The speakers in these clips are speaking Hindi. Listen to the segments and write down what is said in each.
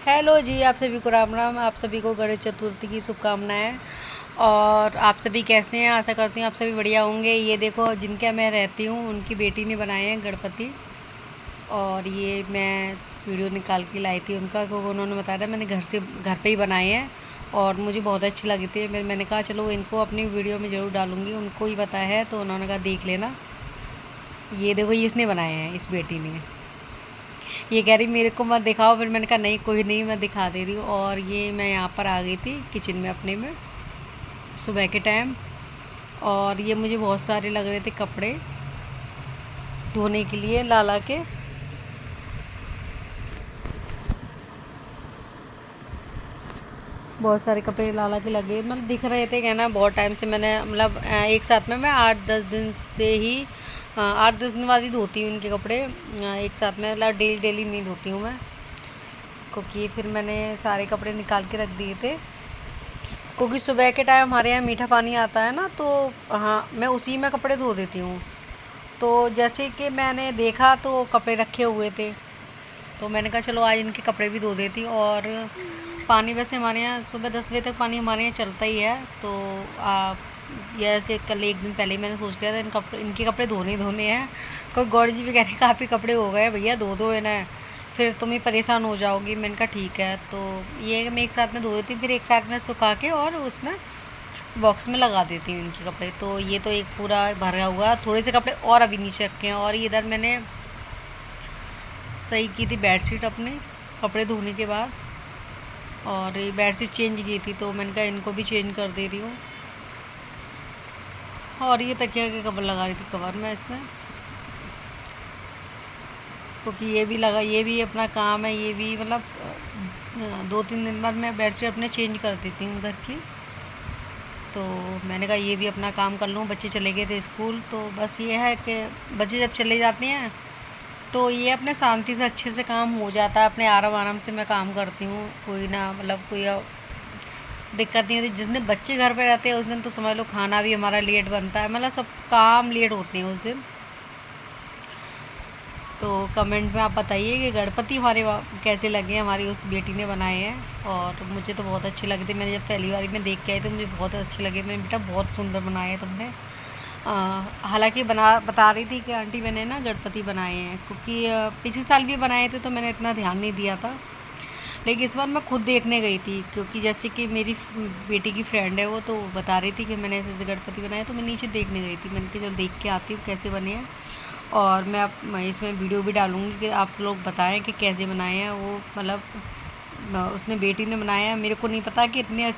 हेलो जी, आप सभी को राम राम। आप सभी को गणेश चतुर्थी की शुभकामनाएं। और आप सभी कैसे हैं? आशा करती हूँ आप सभी बढ़िया होंगे। ये देखो, जिनके मैं रहती हूँ उनकी बेटी ने बनाए हैं गणपति। और ये मैं वीडियो निकाल के लाई थी उनका, क्योंकि उन्होंने बताया था मैंने घर पे ही बनाए हैं और मुझे बहुत अच्छी लगी थी। मैंने कहा चलो इनको अपनी वीडियो में ज़रूर डालूँगी। उनको ही पता है तो उन्होंने कहा देख लेना। ये देखो, ये इसने बनाए हैं, इस बेटी ने। ये कह रही मेरे को मत दिखाओ, फिर मैंने कहा नहीं कोई नहीं, मैं दिखा दे रही हूँ। और ये मैं यहाँ पर आ गई थी किचन में अपने में सुबह के टाइम। और ये मुझे बहुत सारे लग रहे थे कपड़े धोने के लिए लाला के। बहुत सारे कपड़े लाला के लगे, मतलब दिख रहे थे कहना। बहुत टाइम से मैंने, मतलब एक साथ में मैं 8-10 दिन से ही 8-10 दिन बाद ही धोती हूँ इनके कपड़े। एक साथ में, मतलब डेली डेली नहीं धोती हूँ मैं, क्योंकि फिर मैंने सारे कपड़े निकाल के रख दिए थे। क्योंकि सुबह के टाइम हमारे यहाँ मीठा पानी आता है ना, तो हाँ मैं उसी में कपड़े धो देती हूँ। तो जैसे कि मैंने देखा तो कपड़े रखे हुए थे, तो मैंने कहा चलो आज इनके कपड़े भी धो देती। और पानी वैसे हमारे यहाँ सुबह 10 बजे तक पानी हमारे यहाँ चलता ही है। तो ये ऐसे कल एक दिन पहले ही मैंने सोच लिया था इनके कपड़े धोने ही धोने हैं। कोई गौरी जी भी कह रहे काफ़ी कपड़े हो गए भैया, धो दो इन्हें, फिर तुम ही परेशान हो जाओगी। मैंने कहा ठीक है। तो ये मैं एक साथ में धो देती, फिर एक साथ में सुखा के और उसमें बॉक्स में लगा देती हूँ इनके कपड़े। तो ये तो एक पूरा भरा हुआ, थोड़े से कपड़े और अभी नीचे रखे हैं। और इधर मैंने सही की थी बेडशीट अपने कपड़े धोने के बाद, और ये बेडशीट चेंज की थी, तो मैंने कहा इनको भी चेंज कर दे रही हूँ। और ये तकिया के कवर लगा रही थी कवर में इसमें, क्योंकि ये भी लगा, ये भी अपना काम है। ये भी मतलब 2-3 दिन बाद मैं बेडशीट अपने चेंज कर देती हूँ घर की। तो मैंने कहा ये भी अपना काम कर लूँ। बच्चे चले गए थे स्कूल, तो बस ये है कि बच्चे जब चले जाते हैं तो ये अपने शांति से अच्छे से काम हो जाता है। अपने आराम आराम से मैं काम करती हूँ, कोई ना, मतलब कोई दिक्कत नहीं होती। जिस दिन बच्चे घर पे रहते हैं उस दिन तो समझ लो खाना भी हमारा लेट बनता है, मतलब सब काम लेट होते हैं उस दिन। तो कमेंट में आप बताइए कि गणपति हमारे कैसे लगे हैं, हमारी उस बेटी ने बनाए हैं। और मुझे तो बहुत अच्छे लगे थे। मैंने जब पहली बार में देख के आई तो मुझे बहुत अच्छे लगे। मैंने बेटा बहुत सुंदर बनाए हैं तुमने। हालांकि बता रही थी कि आंटी मैंने ना गणपति बनाए हैं, क्योंकि पिछले साल भी बनाए थे तो मैंने इतना ध्यान नहीं दिया था। लेकिन इस बार मैं खुद देखने गई थी, क्योंकि जैसे कि मेरी बेटी की फ्रेंड है वो, तो बता रही थी कि मैंने ऐसे गणपति बनाए, तो मैं नीचे देखने गई थी। मैंने कहा चलो देख के आती हूँ कैसे बने हैं। और मैं इसमें वीडियो भी डालूँगी कि आप लोग बताएं कि कैसे बनाए हैं वो। मतलब उसने बेटी ने बनाया है, मेरे को नहीं पता कि इतने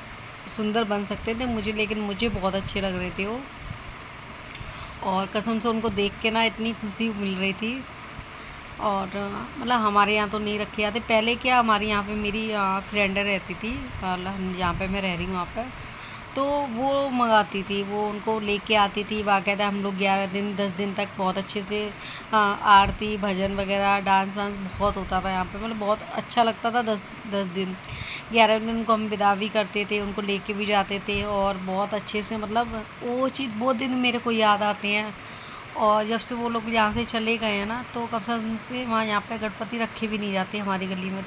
सुंदर बन सकते थे मुझे, लेकिन मुझे बहुत अच्छे लग रहे थे वो। और कसम से उनको देख के ना इतनी खुशी मिल रही थी। और मतलब हमारे यहाँ तो नहीं रखे जाते। पहले क्या, हमारे यहाँ पे मेरी फ्रेंड रहती थी, हम जहाँ पे मैं रह रही हूँ वहाँ पर, तो वो मंगाती थी, वो उनको लेके आती थी। बाकायदा हम लोग 11 दिन 10 दिन तक बहुत अच्छे से आरती भजन वगैरह डांस वांस बहुत होता था यहाँ पे। मतलब बहुत अच्छा लगता था। 10 दिन 11 दिन उनको हम विदा भी करते थे, उनको लेके भी जाते थे, और बहुत अच्छे से, मतलब वो चीज़ वो दिन मेरे को याद आते हैं। और जब से वो लोग यहाँ से चले गए हैं ना, तो कब से वहाँ यहाँ पे गणपति रखे भी नहीं जाते हमारी गली में।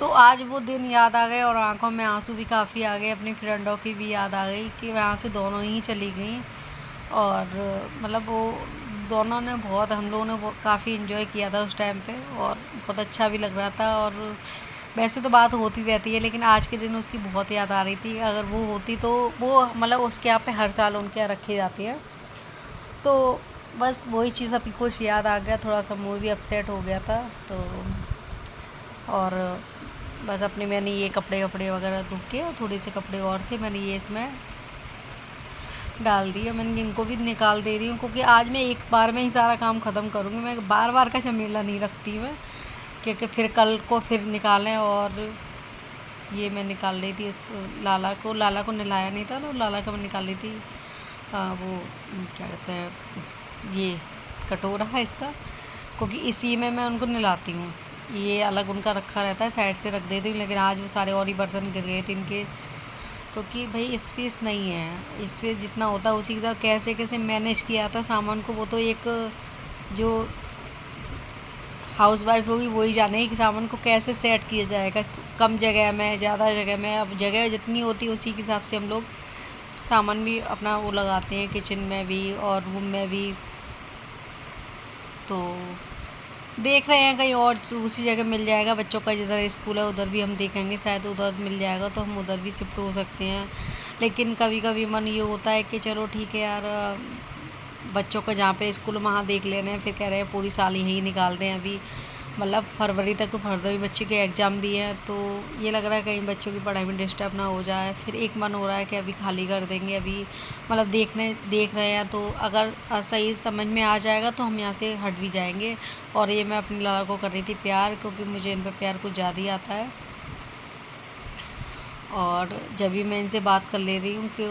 तो आज वो दिन याद आ गए और आंखों में आंसू भी काफ़ी आ गए। अपनी फ्रेंडों की भी याद आ गई कि वहाँ से दोनों ही चली गई। और मतलब वो दोनों ने बहुत, हम लोगों ने काफ़ी इन्जॉय किया था उस टाइम पे, और बहुत अच्छा भी लग रहा था। और वैसे तो बात होती रहती है, लेकिन आज के दिन उसकी बहुत याद आ रही थी। अगर वो होती तो वो, मतलब उसके यहाँ पे हर साल उनके यहाँ रखी जाती है। तो बस वही चीज़ अभी कुछ याद आ गया, थोड़ा सा मूड भी अपसेट हो गया था। तो और बस अपने मैंने ये कपड़े वगैरह धो के, और थोड़े से कपड़े और थे, मैंने ये इसमें डाल दिया। मैंने इनको भी निकाल दे रही हूँ, क्योंकि आज मैं एक बार में ही सारा काम ख़त्म करूँगी। मैं बार बार का झमेला नहीं रखती मैं, क्योंकि फिर कल को फिर निकालें। और ये मैं निकाल रही थी उसको, लाला को नहलाया नहीं था, तो लाला का मैं निकाल रही थी वो क्या कहते हैं, ये कटोरा है इसका, क्योंकि इसी में मैं उनको नहलाती हूँ। ये अलग उनका रखा रहता है, साइड से रख देती हूँ। लेकिन आज वो सारे और ही बर्तन गिर गए थे इनके, क्योंकि भाई स्पेस नहीं है। स्पेस जितना होता है उसी की तरह कैसे कैसे मैनेज किया था सामान को। वो तो एक जो हाउस वाइफ होगी वही जाने कि सामान को कैसे सेट किया जाएगा, कम जगह में ज़्यादा जगह में। अब जगह जितनी होती है उसी के हिसाब से हम लोग सामान भी अपना वो लगाते हैं, किचन में भी और रूम में भी। तो देख रहे हैं कहीं और दूसरी जगह मिल जाएगा, बच्चों का जिधर स्कूल है उधर भी हम देखेंगे, शायद उधर मिल जाएगा तो हम उधर भी शिफ्ट हो सकते हैं। लेकिन कभी कभी मन ये होता है कि चलो ठीक है यार, बच्चों का जहाँ पे स्कूल वहाँ देख ले रहे हैं, फिर कह रहे हैं पूरी साल यहीं निकाल दें अभी, मतलब फरवरी तक। तो फरवरी बच्चे के एग्ज़ाम भी हैं, तो ये लग रहा है कहीं बच्चों की पढ़ाई में डिस्टर्ब ना हो जाए। फिर एक मन हो रहा है कि अभी खाली कर देंगे, अभी मतलब देख रहे हैं, तो अगर सही समझ में आ जाएगा तो हम यहाँ से हट भी जाएंगे। और ये मैं अपनी लाला को कर रही थी प्यार, क्योंकि मुझे इन पर प्यार कुछ ज़्यादा ही आता है। और जब भी मैं इनसे बात कर ले रही हूँ कि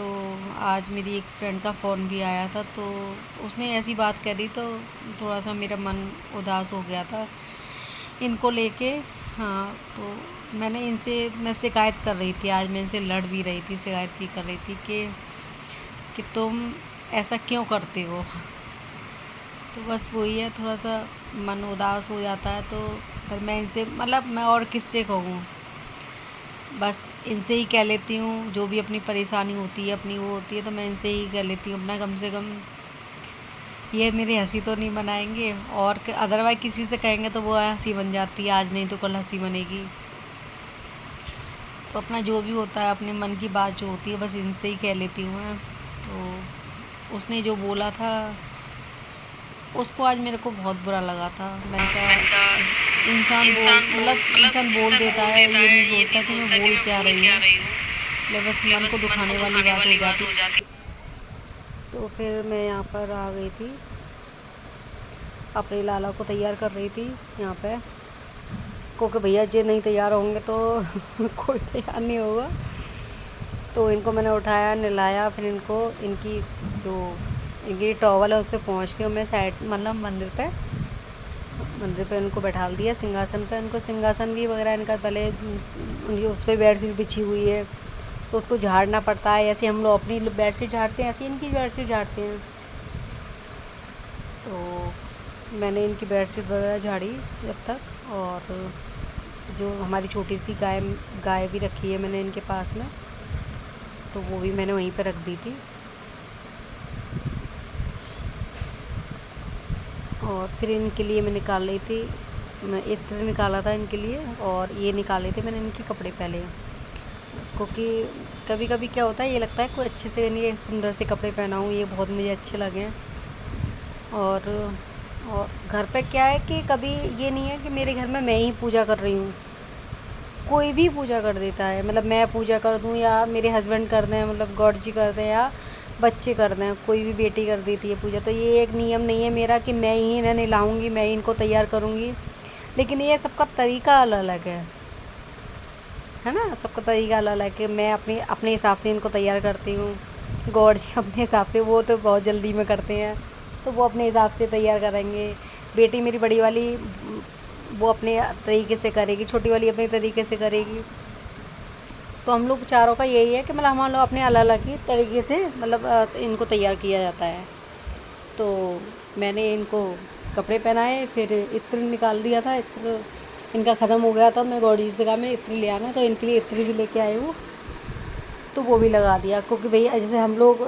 आज मेरी एक फ्रेंड का फ़ोन भी आया था, तो उसने ऐसी बात कह दी तो थोड़ा सा मेरा मन उदास हो गया था इनको लेके। हाँ, तो मैं शिकायत कर रही थी, आज मैं इनसे लड़ भी रही थी, शिकायत भी कर रही थी कि तुम ऐसा क्यों करते हो। तो बस वही है, थोड़ा सा मन उदास हो जाता है। तो फिर मैं इनसे मतलब मैं और किससे कहूँ, बस इनसे ही कह लेती हूँ। जो भी अपनी परेशानी होती है, अपनी वो होती है, तो मैं इनसे ही कह लेती हूँ अपना। कम से कम ये मेरी हंसी तो नहीं बनाएंगे, और अदरवाइज किसी से कहेंगे तो वो हंसी बन जाती है, आज नहीं तो कल हंसी बनेगी। तो अपना जो भी होता है, अपने मन की बात जो होती है, बस इनसे ही कह लेती हूँ मैं। तो उसने जो बोला था उसको आज मेरे को बहुत बुरा लगा था। मैंने कहा इंसान बोल देता है, ये नहीं सोचता कि मैं बोल क्या रही हूँ, ले बस मन को दुखाने वाली बात हो जाती। तो फिर मैं यहाँ पर आ गई थी, अपनी लाला को तैयार कर रही थी यहाँ पे, क्योंकि भैया जी नहीं तैयार होंगे तो कोई तैयार नहीं होगा। तो इनको मैंने उठाया, नहलाया, फिर इनको इनकी टॉवल है उससे पहुँच के मैं साइड मतलब मंदिर पे इनको बैठा दिया सिंहासन पे। इनको सिंहासन भी वगैरह इनका पहले उस पर बेडशीट बिछी हुई है, तो उसको झाड़ना पड़ता है। ऐसे हम लोग अपनी बेडशीट झाड़ते हैं, ऐसे इनकी बेडशीट झाड़ते हैं। तो मैंने इनकी बेडशीट वगैरह झाड़ी जब तक, और जो हमारी छोटी सी गाय भी रखी है मैंने इनके पास में, तो वो भी मैंने वहीं पर रख दी थी। और फिर इनके लिए मैं इत्र निकाला था इनके लिए, और ये निकाले थे मैंने इनके कपड़े पहले। क्योंकि कभी कभी क्या होता है, ये लगता है कोई अच्छे से ये सुंदर से कपड़े पहनाऊँ, ये बहुत मुझे अच्छे लगे। और घर पे क्या है कि कभी ये नहीं है कि मेरे घर में मैं ही पूजा कर रही हूँ, कोई भी पूजा कर देता है। मतलब मैं पूजा कर दूँ या मेरे हस्बैंड कर दें, मतलब गॉड जी कर दें, या बच्चे कर दें, कोई भी बेटी कर देती है पूजा। तो ये एक नियम नहीं है मेरा कि मैं ही इन्हें नहलाऊँगी, मैं ही इनको तैयार करूँगी। लेकिन ये सबका तरीका अलग अलग है ना, सबका तरीका अलग अलग है। मैं अपने हिसाब से इनको तैयार करती हूँ, गॉड जी अपने हिसाब से, वो तो बहुत जल्दी में करते हैं, तो वो अपने हिसाब से तैयार करेंगे। बेटी मेरी बड़ी वाली वो अपने तरीके से करेगी, छोटी वाली अपने तरीके से करेगी। तो हम लोग चारों का यही है कि मतलब हम लोग अपने अलग अलग ही तरीके से मतलब इनको तैयार किया जाता है। तो मैंने इनको कपड़े पहनाए, फिर इत्र निकाल दिया था। इत्र इनका ख़त्म हो गया था, मैं गौड़ी से कहा मैं इत्र ले आना, तो इनके लिए इत्र भी लेके आए वो, तो वो भी लगा दिया। क्योंकि भैया जैसे हम लोग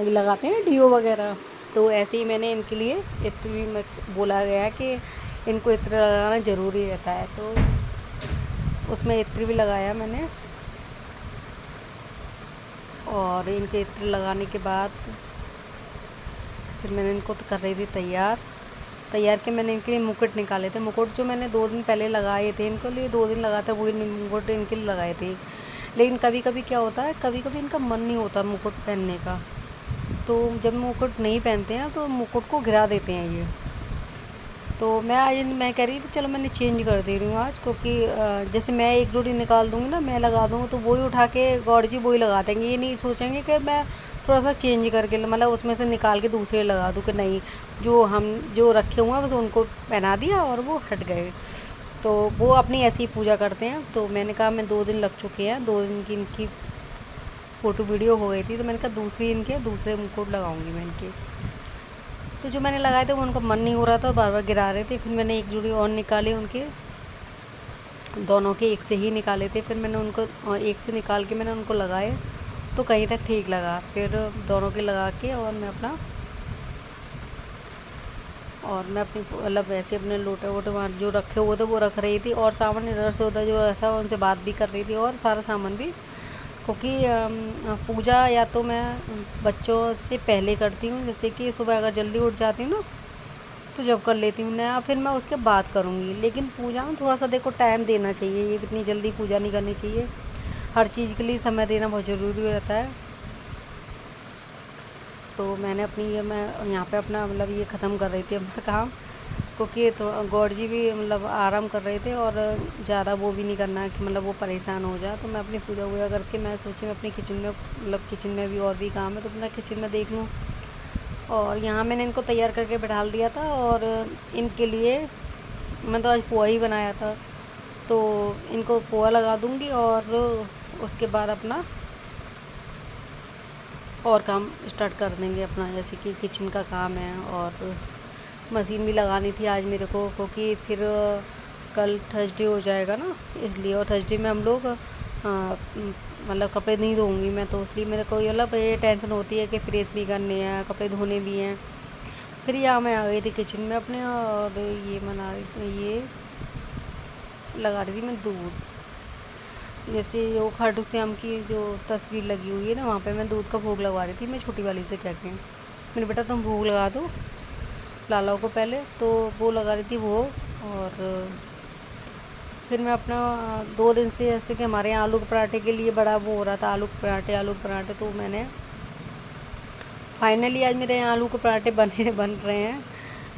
लगाते हैं डीओ वगैरह, तो ऐसे ही मैंने इनके लिए इत्र भी बोला गया कि इनको इत्र लगाना ज़रूरी रहता है, तो उसमें इत्र भी लगाया मैंने। और इनके इत्र लगाने के बाद फिर मैंने इनको कर रही थी तैयार के मैंने इनके लिए मुकुट निकाले थे। मुकुट जो मैंने 2 दिन पहले लगाए थे, इनको लिए 2 दिन लगाया था, वही मुकुट इनके लिए लगाए थे। लेकिन कभी कभी क्या होता है, कभी कभी इनका मन नहीं होता मुकुट पहनने का, तो जब मुकुट नहीं पहनते हैं तो मुकुट को गिरा देते हैं ये। तो मैं कह रही थी चलो मैंने चेंज कर दे रही हूँ आज, क्योंकि जैसे मैं एक जोड़ी निकाल दूँगी ना, मैं लगा दूँगी, तो वही उठा के गौड़ जी वही लगा देंगे। ये नहीं सोचेंगे कि मैं थोड़ा सा चेंज करके मतलब उसमें से निकाल के दूसरे लगा दूँ, कि नहीं जो रखे हुए हैं बस उनको पहना दिया और वो हट गए। तो वो अपनी ऐसी ही पूजा करते हैं। तो मैंने कहा मैं 2 दिन लग चुके हैं, 2 दिन की इनकी फ़ोटो वीडियो हो गई थी, तो मैंने कहा दूसरे मुकुट लगाऊंगी मैं इनके। तो जो मैंने लगाए थे वो उनका मन नहीं हो रहा था, बार बार गिरा रहे थे। फिर मैंने एक जोड़ी और निकाले उनके, दोनों के एक से ही निकाले थे। फिर मैंने उनको एक से निकाल के मैंने उनको लगाए तो कहीं तक ठीक लगा। फिर दोनों के लगा के और मैं अपनी मतलब वैसे अपने लोटे वोटे वहाँ जो रखे हुए थे वो रख रही थी, और सामान इधर से उधर जो था उनसे बात भी कर रही थी, और सारा सामान भी, क्योंकि पूजा या तो मैं बच्चों से पहले करती हूँ, जैसे कि सुबह अगर जल्दी उठ जाती हूँ ना तो जब कर लेती हूँ ना, फिर मैं उसके बाद करूँगी। लेकिन पूजा में थोड़ा सा देखो टाइम देना चाहिए, ये इतनी जल्दी पूजा नहीं करनी चाहिए, हर चीज़ के लिए समय देना बहुत ज़रूरी रहता है। तो मैंने मैं यहाँ पे अपना मतलब ये ख़त्म कर रही थी अपना काम, क्योंकि तो गौड़ जी भी मतलब आराम कर रहे थे, और ज़्यादा वो भी नहीं करना कि मतलब वो परेशान हो जाए। तो मैं अपनी पूजा वूजा करके मैं सोची मैं अपनी किचन में, मतलब किचन में भी और भी काम है तो अपना किचन में देख लूँ। और यहाँ मैंने इनको तैयार करके बैठा दिया था, और इनके लिए मैं तो आज पोहा ही बनाया था, तो इनको पोहा लगा दूँगी और उसके बाद अपना और काम स्टार्ट कर देंगे अपना, जैसे कि किचन का काम है। और मशीन भी लगानी थी आज मेरे को, क्योंकि फिर कल थर्सडे हो जाएगा ना, इसलिए। और थर्सडे में हम लोग मतलब कपड़े नहीं धोऊंगी मैं, तो इसलिए मेरे को मतलब ये टेंशन होती है कि प्रेस भी करने हैं, कपड़े धोने भी हैं। फिर यहाँ मैं आ गई थी किचन में अपने, और ये बना रही थी, ये लगा रही थी मैं दूध। जैसे वो खाटू श्याम की जो तस्वीर लगी हुई है ना, वहाँ पे मैं दूध का भोग लगवा रही थी। मैं छोटी वाली से कह के मैंने, बेटा तुम भोग लगा दो लालाओं को पहले, तो वो लगा रही थी वो। और फिर मैं अपना 2 दिन से, जैसे कि हमारे यहाँ आलू के पराठे के लिए बड़ा वो हो रहा था, आलू के पराठे, तो मैंने फाइनली आज मेरे यहाँ आलू के पराठे बन रहे हैं।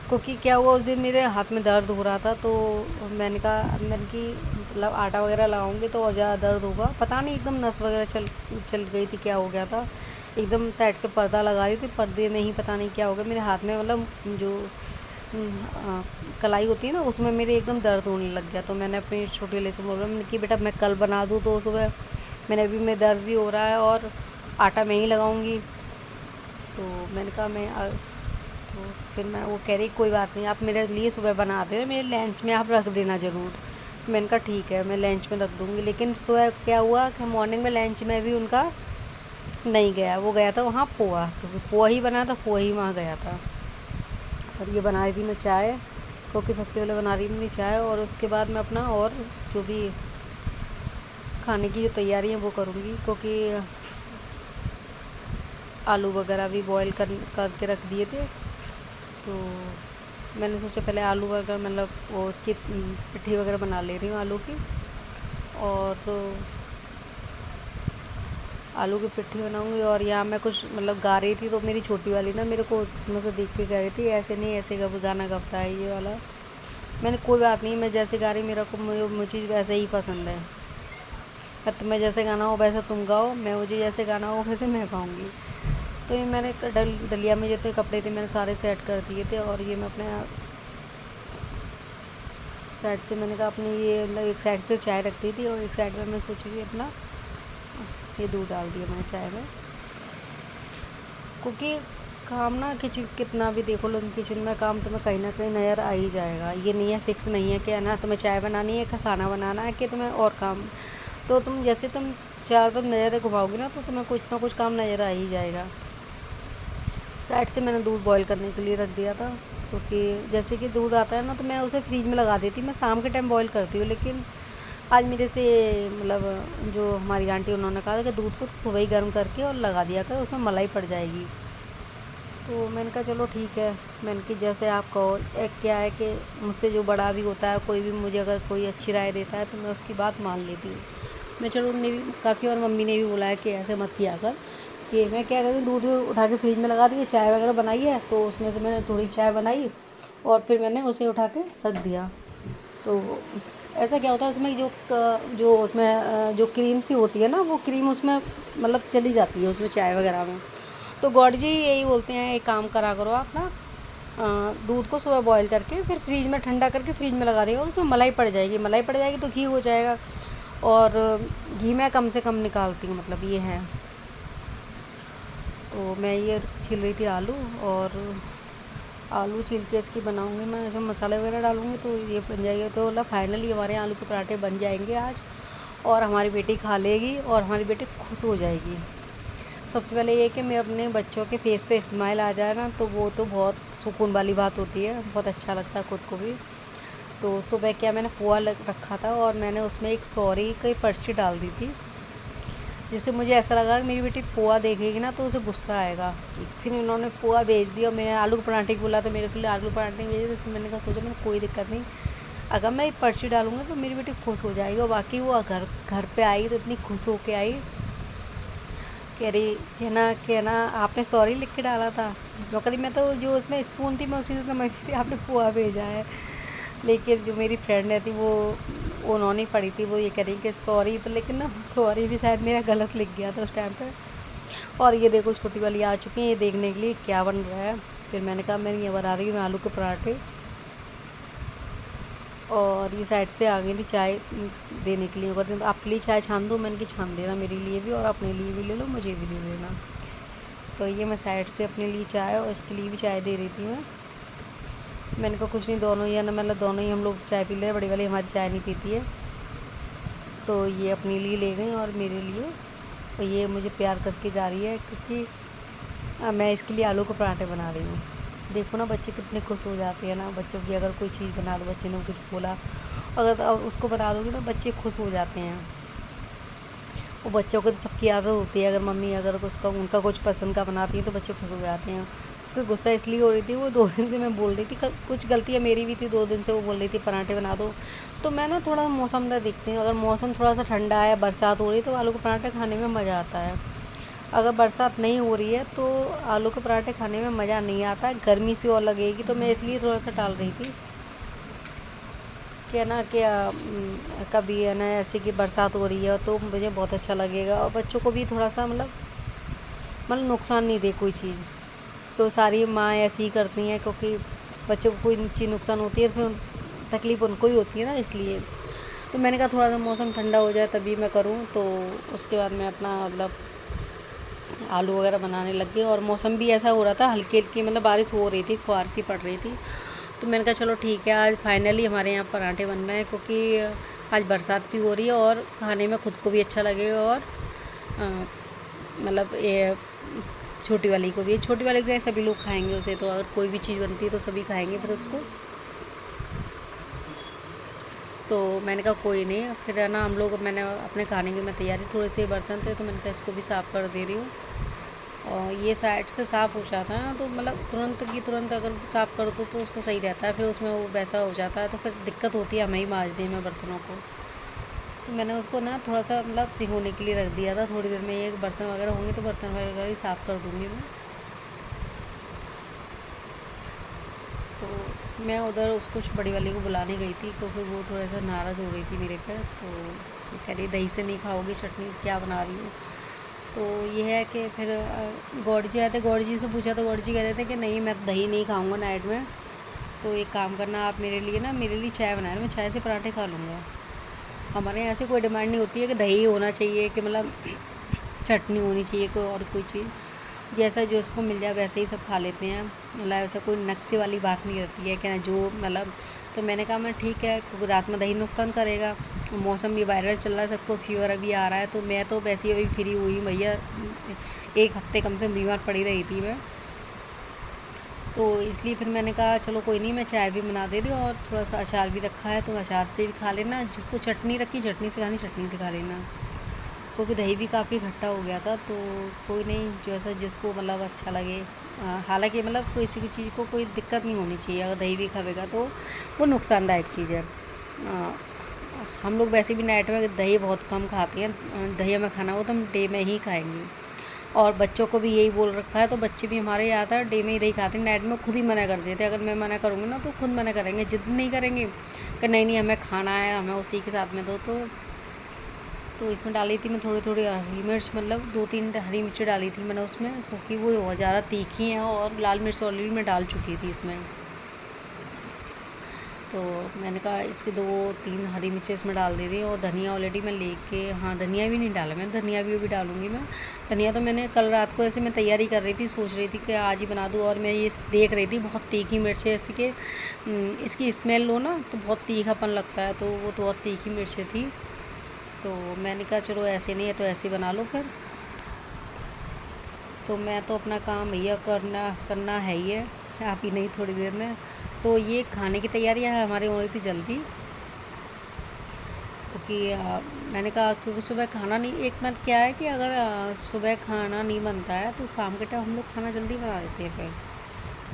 क्योंकि क्या हुआ, उस दिन मेरे हाथ में दर्द हो रहा था, तो मैंने कि मतलब आटा वगैरह लगाऊंगी तो और ज़्यादा दर्द होगा। पता नहीं एकदम नस वगैरह चल गई थी, क्या हो गया था, एकदम साइड से पर्दा लगा रही थी, पर्दे में ही पता नहीं क्या हो गया मेरे हाथ में, मतलब जो कलाई होती है ना उसमें मेरे एकदम दर्द होने लग गया। तो मैंने अपनी छोटी वाली से बोला मैंने कि बेटा मैं कल बना दूँ, तो सुबह मैंने अभी में दर्द भी हो रहा है और आटा मैं ही लगाऊँगी। तो मैंने कहा तो फिर मैं, वो कह रही कोई बात नहीं, आप मेरे लिए सुबह बना देना, मेरे लंच में आप रख देना ज़रूर। मैंने कहा ठीक है, मैं लंच में रख दूँगी। लेकिन सुबह क्या हुआ कि मॉर्निंग में लंच में भी उनका नहीं गया, वो गया था वहाँ पोहा, क्योंकि पोहा ही बना था, पोहा ही वहाँ गया था। और ये बना रही थी मैं चाय, क्योंकि सबसे पहले बना रही थी चाय, और उसके बाद मैं अपना और जो भी खाने की जो तैयारी है वो करूँगी, क्योंकि आलू वगैरह भी बॉईल करके रख दिए थे। तो मैंने सोचा पहले आलू वगैरह मतलब वो उसकी पिट्ठी वगैरह बना ले रही हूँ आलू की, और आलू की पिट्ठी बनाऊँगी। और यहाँ मैं कुछ मतलब गा रही थी, तो मेरी छोटी वाली ना मेरे को उसमें से देख के कह रही थी ऐसे नहीं, ऐसे गाना गबता है ये वाला। मैंने कोई बात नहीं, मैं जैसे गा रही मुझे वैसे ही पसंद है, तुम्हें जैसे गाना हो वैसे तुम गाओ, मुझे जैसे गाना हो वैसे मैं गाऊँगी। तो ये मैंने डलिया में जितने कपड़े थे मैंने सारे सेट कर दिए थे, और ये मैं अपने साइड से मैंने कहा अपनी ये मतलब एक साइड से चाय रखती थी, और एक साइड में मैं सोची थी अपना ये दूध डाल दिया मैंने चाय में। क्योंकि काम ना कितना भी देखो लो किचन में काम तुम्हें कहीं ना कहीं नज़र आ ही जाएगा। ये नहीं है, फिक्स नहीं है कि है ना तुम्हें चाय बनानी है, खाना बनाना है, कि तुम्हें और काम। तो तुम जैसे तुम नज़र घुमाओगे ना, तो तुम्हें कुछ ना कुछ काम नज़र आ ही जाएगा। साइड से मैंने दूध बॉईल करने के लिए रख दिया था, क्योंकि जैसे कि दूध आता है ना तो मैं उसे फ्रीज में लगा देती, मैं शाम के टाइम बॉईल करती हूँ। लेकिन आज मेरे से मतलब जो हमारी आंटी उन्होंने कहा था कि दूध को सुबह ही गर्म करके और लगा दिया कर, उसमें मलाई पड़ जाएगी। तो मैंने कहा चलो ठीक है, मैंने कि जैसे आप कहो। एक क्या है कि मुझसे जो बड़ा भी होता है, कोई भी मुझे अगर कोई अच्छी राय देता है तो मैं उसकी बात मान लेती हूँ। मैं चलो मेरी काफ़ी और मम्मी ने भी बोला है कि ऐसे मत किया कर, कि मैं क्या करूँ दूध उठा के फ्रिज में लगा दिया, चाय वगैरह बनाई है तो उसमें से मैंने थोड़ी चाय बनाई और फिर मैंने उसे उठा के रख दिया। तो ऐसा क्या होता है उसमें जो उसमें जो क्रीम सी होती है ना, वो क्रीम उसमें मतलब चली जाती है उसमें चाय वगैरह में। तो गॉड जी यही बोलते हैं एक काम करा करो आप ना, दूध को सुबह बॉईल करके फिर फ्रिज में ठंडा करके फ्रिज में लगा देगा और उसमें मलाई पड़ जाएगी तो घी हो जाएगा। और घी मैं कम से कम निकालती हूँ, मतलब ये है। तो मैं ये छील रही थी आलू, और आलू छील के इसकी बनाऊँगी मैं, ऐसे मसाले वगैरह डालूँगी तो ये बन जाएगी। तो मतलब फाइनली हमारे आलू के पराठे बन जाएंगे आज, और हमारी बेटी खा लेगी और हमारी बेटी खुश हो जाएगी। सबसे पहले ये कि मैं अपने बच्चों के फेस पे स्माइल आ जाए ना, तो वो तो बहुत सुकून वाली बात होती है, बहुत अच्छा लगता है खुद को भी। तो सुबह क्या मैंने पोहा रखा था और मैंने उसमें एक सॉरी की पर्ची डाल दी थी, जिससे मुझे ऐसा लगा कि मेरी बेटी पोहा देखेगी ना तो उसे गुस्सा आएगा। फिर उन्होंने पोहा भेज दिया और मैंने आलू के पराठे को बोला तो मेरे के लिए आलू पराठे भेजे। तो फिर मैंने कहा सोचा मैंने कोई दिक्कत नहीं, अगर मैं पर्ची डालूँगा तो मेरी बेटी खुश हो जाएगी। और बाकी वो घर पे आई तो इतनी खुश होके आई, कह रही कहना आपने सॉरी लिख के डाला था। मैं कह रही मैं तो जो उसमें स्पून थी मैं उसी से समझ रही थी आपने पोहा भेजा है। लेकिन जो मेरी फ्रेंड है थी वो उन्होंने पढ़ी थी, वो ये कह रही कि सॉरी, पर लेकिन ना सॉरी भी शायद मेरा गलत लिख गया था उस टाइम पे। और ये देखो छोटी वाली आ चुकी है ये देखने के लिए क्या बन रहा है। फिर मैंने कहा मैं ये बना रही हूँ आलू के पराठे, और ये साइड से आ गई थी चाय देने के लिए। अगर आपके लिए चाय छान दो, मैंने कि छान देना मेरे लिए भी, और अपने लिए भी ले लो, मुझे भी दे देना। तो ये मैं साइड से अपने लिए चाय और इसके लिए भी चाय दे रही थी मैंने कहा कुछ नहीं, दोनों ही है ना, मतलब दोनों ही हम लोग चाय पी ले, बड़ी वाली हमारी चाय नहीं पीती है। तो ये अपने लिए ले गई और मेरे लिए, और ये मुझे प्यार करके जा रही है क्योंकि मैं इसके लिए आलू के पराठे बना रही हूँ। देखो ना बच्चे कितने खुश हो जाते हैं ना, बच्चों की अगर कोई चीज़ बना दो, बच्चे ने कुछ बोला अगर उसको बना दोगे तो बच्चे खुश हो जाते हैं। वो बच्चों को तो सबकी आदत होती है, अगर मम्मी अगर उनका कुछ पसंद का बनाती है तो बच्चे खुश हो जाते हैं। क्योंकि गुस्सा इसलिए हो रही थी, वो 2 दिन से मैं बोल रही थी, कुछ गलतियाँ मेरी भी थी, 2 दिन से वो बोल रही थी पराठे बना दो। तो मैं ना थोड़ा मौसम का देखती हूँ, अगर मौसम थोड़ा सा ठंडा है, बरसात हो रही है तो आलू के पराठे खाने में मज़ा आता है। अगर बरसात नहीं हो रही है तो आलू के पराठे खाने में मज़ा नहीं आता, गर्मी सी और लगेगी। तो मैं इसलिए थोड़ा सा टाल रही थी कि ना क्या कभी है ना ऐसे कि बरसात हो रही है तो मुझे बहुत अच्छा लगेगा, और बच्चों को भी थोड़ा सा मतलब नुकसान नहीं दे कोई चीज़। तो सारी माँ ऐसी ही करती हैं, क्योंकि बच्चों को कोई चीज़ नुकसान होती है तो फिर तकलीफ़ उनको ही होती है ना, इसलिए। तो मैंने कहा थोड़ा सा मौसम ठंडा हो जाए तभी मैं करूँ। तो उसके बाद मैं अपना मतलब आलू वगैरह बनाने लग गई, और मौसम भी ऐसा हो रहा था हल्की हल्की, मतलब बारिश हो रही थी, फुहार सी पड़ रही थी। तो मैंने कहा चलो ठीक है, आज फाइनली हमारे यहाँ पराठे बन रहे हैं, क्योंकि आज बरसात भी हो रही है और खाने में खुद को भी अच्छा लगेगा, और मतलब ये छोटी वाली को भी, छोटी वाली को सभी लोग खाएंगे उसे। तो अगर कोई भी चीज़ बनती है तो सभी खाएंगे फिर उसको। तो मैंने कहा कोई नहीं, फिर है ना हम लोग, मैंने अपने खाने की मैं तैयारी, थोड़े से बर्तन थे तो मैंने कहा इसको भी साफ़ कर दे रही हूँ। और ये साइड से साफ़ हो जाता है ना, तो मतलब तुरंत की तुरंत अगर साफ़ कर दो तो उसको सही रहता है, फिर उसमें वो वैसा हो जाता है तो फिर दिक्कत होती है हमें ही मांजने में बर्तनों को। तो मैंने उसको ना थोड़ा सा मतलब भिगोने के लिए रख दिया था, थोड़ी देर में ये बर्तन वगैरह होंगे तो बर्तन वगैरह ही साफ़ कर दूँगी मैं। तो मैं उधर उसको बड़ी वाली को बुलाने गई थी, क्योंकि वो थोड़ा सा नाराज़ हो रही थी मेरे पे। तो कह रही दही से नहीं खाओगी, चटनी क्या बना रही हूँ। तो ये है कि फिर गौड़ जी आए थे, गौड़ जी से पूछा तो गौड़ जी कह रहे थे कि नहीं मैं दही नहीं खाऊँगा नाइट में, तो एक काम करना आप मेरे लिए ना, मेरे लिए चाय बना रहे, मैं चाय से पराठे खा लूँगा। हमारे यहाँ से कोई डिमांड नहीं होती है कि दही होना चाहिए, कि मतलब चटनी होनी चाहिए, कोई और कोई चीज़, जैसा जो इसको मिल जाए वैसे ही सब खा लेते हैं। मतलब ऐसा कोई नक्शे वाली बात नहीं रहती है कि ना जो मतलब। तो मैंने कहा मैं ठीक है, क्योंकि रात में दही नुकसान करेगा, मौसम भी वायरल चल रहा है, सबको फीवर अभी आ रहा है। तो मैं तो वैसे ही अभी फ्री हुई भैया, 1 हफ्ते कम से कम बीमार पड़ी रही थी मैं। तो इसलिए फिर मैंने कहा चलो कोई नहीं, मैं चाय भी बना दे रही हूँ, और थोड़ा सा अचार भी रखा है तो अचार से भी खा लेना, जिसको चटनी रखी चटनी से खानी चटनी से खा लेना, क्योंकि दही भी काफ़ी खट्टा हो गया था। तो कोई नहीं, जैसा जिसको मतलब अच्छा लगे। हालांकि मतलब किसी की चीज़ को कोई दिक्कत नहीं होनी चाहिए, अगर दही भी खाएगा तो वो नुकसानदायक चीज़ है। हम लोग वैसे भी नाइट में दही बहुत कम खाते हैं, दही हमें खाना हो तो हम डे में ही खाएंगे, और बच्चों को भी यही बोल रखा है। तो बच्चे भी हमारे यहाँ था डे में ही दही खाते हैं, नाइट में खुद ही मना कर देते हैं। अगर मैं मना करूँगी ना तो खुद मना करेंगे, जिद नहीं करेंगे कि नहीं नहीं हमें खाना है, हमें उसी के साथ में दो। तो इसमें डाली थी मैं थोड़ी थोड़ी हरी मिर्च, मतलब 2-3 हरी मिर्ची डाली थी मैंने उसमें, क्योंकि वो बहुत ज़्यादा तीखी हैं, और लाल मिर्च ऑलरेडी मैं डाल चुकी थी इसमें। तो मैंने कहा इसकी 2-3 हरी मिर्चें इसमें डाल दे रही हूँ। और धनिया ऑलरेडी मैं लेके, हाँ धनिया भी नहीं डाला मैं, धनिया भी डालूँगी मैं। धनिया तो मैंने कल रात को ऐसे मैं तैयारी कर रही थी, सोच रही थी कि आज ही बना दूँ। और मैं ये देख रही थी बहुत तीखी मिर्च है ऐसी कि इसकी स्मेल लो ना तो बहुत तीखापन लगता है, तो वो तो बहुत तीखी मिर्चें थी। तो मैंने कहा चलो ऐसे नहीं है तो ऐसे बना लो फिर। तो मैं तो अपना काम भैया करना है ही है, आप ही नहीं थोड़ी देर में। तो ये खाने की तैयारियां हमारी हो रही थी जल्दी, क्योंकि मैंने कहा क्योंकि सुबह खाना नहीं, एक बार क्या है कि अगर सुबह खाना नहीं बनता है तो शाम के टाइम हम लोग खाना जल्दी बना देते हैं फिर,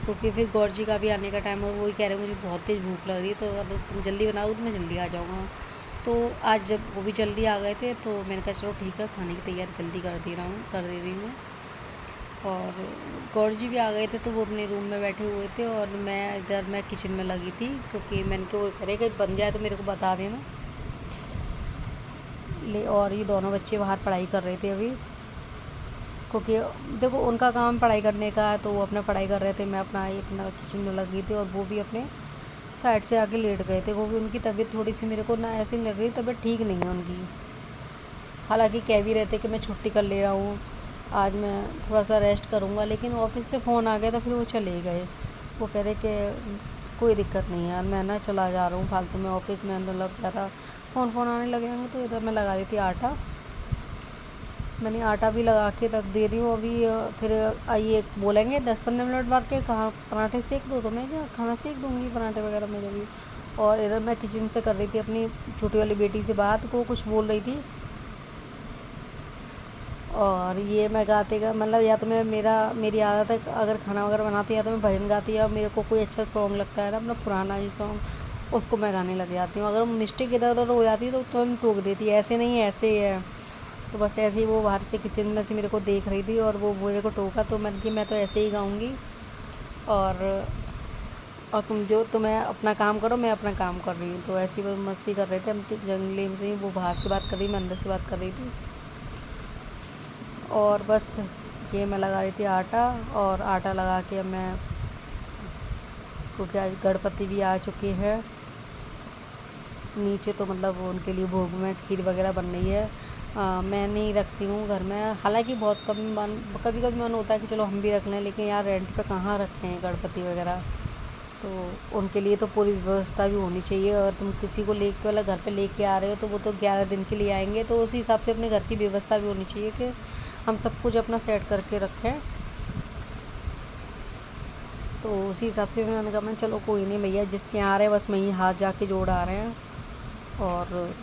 क्योंकि फिर गौर जी का भी आने का टाइम, और वही कह रहे मुझे बहुत तेज़ भूख लग रही है, तो अगर तुम जल्दी बनाओगे तो मैं जल्दी आ जाऊँगा। तो आज जब वो भी जल्दी आ गए थे तो मैंने कहा चलो ठीक है, खाने की तैयारी जल्दी कर दे रही हूँ। और गौर जी भी आ गए थे तो वो अपने रूम में बैठे हुए थे, और मैं किचन में लगी थी, क्योंकि मैंने को वो करे कि बन जाए तो मेरे को बता देना। और ये दोनों बच्चे बाहर पढ़ाई कर रहे थे अभी, क्योंकि देखो उनका काम पढ़ाई करने का है, तो वो अपना पढ़ाई कर रहे थे, मैं अपना किचन में लगी थी। और वो भी अपने साइड से आके लेट गए थे, क्योंकि उनकी तबीयत थोड़ी सी मेरे को ना ऐसी लग रही, तबीयत ठीक नहीं है उनकी। हालांकि कह भी रहे थे कि मैं छुट्टी कर ले रहा हूँ, आज मैं थोड़ा सा रेस्ट करूँगा, लेकिन ऑफिस से फ़ोन आ गया तो फिर वो चले गए। वो कह रहे कि कोई दिक्कत नहीं यार, मैं ना चला जा रहा हूँ फालतू में ऑफिस में, मतलब ज़्यादा फ़ोन आने लगे होंगे। तो इधर मैं लगा रही थी आटा, मैंने आटा भी लगा के रख दे रही हूँ अभी। फिर ये बोलेंगे 10-15 मिनट बाद के कहाँ पराठे सेक दो, तो मैं क्या खाना सेक दूँगी पराठे वगैरह में जब भी। और इधर मैं किचन से कर रही थी अपनी छोटी वाली बेटी से बात, को कुछ बोल रही थी। और ये मैं गाते गा मतलब, या तो मैं मेरी आदत है अगर खाना वगैरह बनाती है या तो मैं भजन गाती है, मेरे को कोई अच्छा सॉन्ग लगता है ना अपना पुराना ही सॉन्ग, उसको मैं गाने लग जाती हूँ। अगर मिस्टेक इधर उधर हो जाती है तो तुरंत टोक देती है, ऐसे नहीं है ऐसे ही है। तो बस ऐसे ही वो बाहर से किचन में से मेरे को देख रही थी और वो मेरे को टोका, तो मैंने कि मैं तो ऐसे ही गाऊँगी, और तुम्हें अपना काम करो, मैं अपना काम कर रही हूँ। तो ऐसी वो मस्ती कर रहे थे हम जंगली से, वो बाहर से बात कर रही, मैं अंदर से बात कर रही थी। और बस ये मैं लगा रही थी आटा, और आटा लगा के अब मैं, क्योंकि आज गणपति भी आ चुके हैं नीचे, तो मतलब उनके लिए भोग में खीर वगैरह बन रही है। मैं नहीं रखती हूँ घर में, हालांकि बहुत कभी कभी मन होता है कि चलो हम भी रख लें, लेकिन यार रेंट पे कहाँ रखें हैं गणपति वगैरह, तो उनके लिए तो पूरी व्यवस्था भी होनी चाहिए। अगर तुम किसी को लेके वाला घर पे लेके आ रहे हो तो वो तो 11 दिन के लिए आएंगे, तो उसी हिसाब से अपने घर की व्यवस्था भी होनी चाहिए कि हम सब कुछ अपना सेट करके रखें। तो उसी हिसाब से मैंने कहा मैं चलो कोई नहीं भैया, जिसके आ रहे हैं बस वहीं हाथ जाके जोड़ आ रहे हैं। और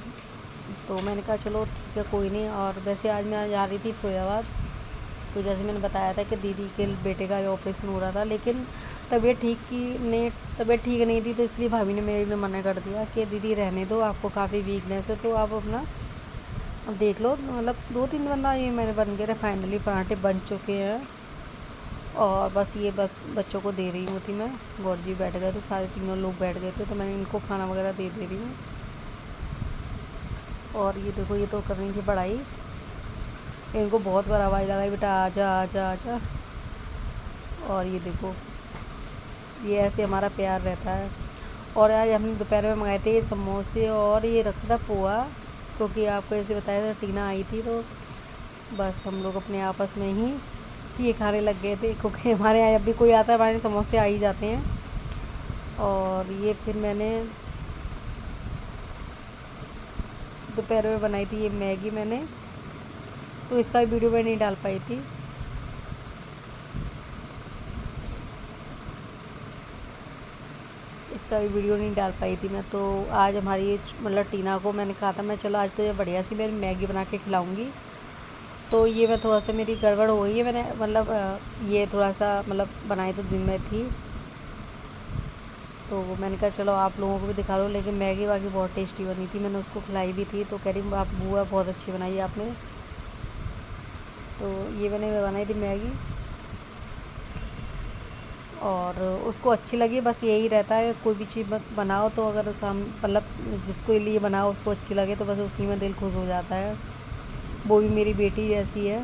तो मैंने कहा चलो ठीक है कोई नहीं। और वैसे आज मैं जा रही थी फिरोजाबाद, तो जैसे मैंने बताया था कि दीदी के बेटे का ऑपरेशन हो रहा था, लेकिन तबीयत ठीक नहीं थी, तो इसलिए भाभी ने मेरे ने मना कर दिया कि दीदी रहने दो, आपको काफ़ी वीकनेस है, तो आप अपना अब देख लो। मतलब 2-3 बंदा ये मेरे बन गए थे, फाइनली पराठे बन चुके हैं। और बस बच्चों को दे रही हूँ थी मैं, गौर जी बैठ गए थे, सारे तीनों लोग बैठ गए थे, तो मैंने इनको खाना वगैरह दे रही हूँ। और ये देखो ये तो कर रही थी पढ़ाई, इनको बहुत बार आवाज़ लगाई बेटा आजा आजा आजा। और ये देखो ये ऐसे हमारा प्यार रहता है। और आज हमने दोपहर में मंगाए थे समोसे, और ये रखा था पोहा, क्योंकि आपको ऐसे बताया था टीना आई थी, तो बस हम लोग अपने आपस में ही ये खाने लग गए थे, क्योंकि हमारे यहाँ जब भी कोई आता है हमारे समोसे आ ही जाते हैं। और ये फिर मैंने दोपहर में बनाई थी ये मैगी मैंने, तो इसका भी वीडियो मैं नहीं डाल पाई थी। इसका भी वीडियो नहीं डाल पाई थी मैं। तो आज हमारी मतलब टीना को मैंने कहा था मैं चलो आज तो ये बढ़िया सी मैं मैगी बना के खिलाऊँगी। तो ये मैं थोड़ा सा मेरी गड़बड़ हो गई है, मैंने मतलब ये थोड़ा सा मतलब बनाई तो दिन में थी, तो मैंने कहा चलो आप लोगों को भी दिखा लो। लेकिन मैगी वागी बहुत टेस्टी बनी थी, मैंने उसको खिलाई भी थी, तो कह रही आप बुआ बहुत अच्छी बनाई है आपने। तो ये मैंने बनाई थी मैगी, और उसको अच्छी लगी। बस यही रहता है कोई भी चीज़ बनाओ तो अगर मतलब जिसको लिए बनाओ उसको अच्छी लगे तो बस उसी में दिल खुश हो जाता है। वो भी मेरी बेटी जैसी है।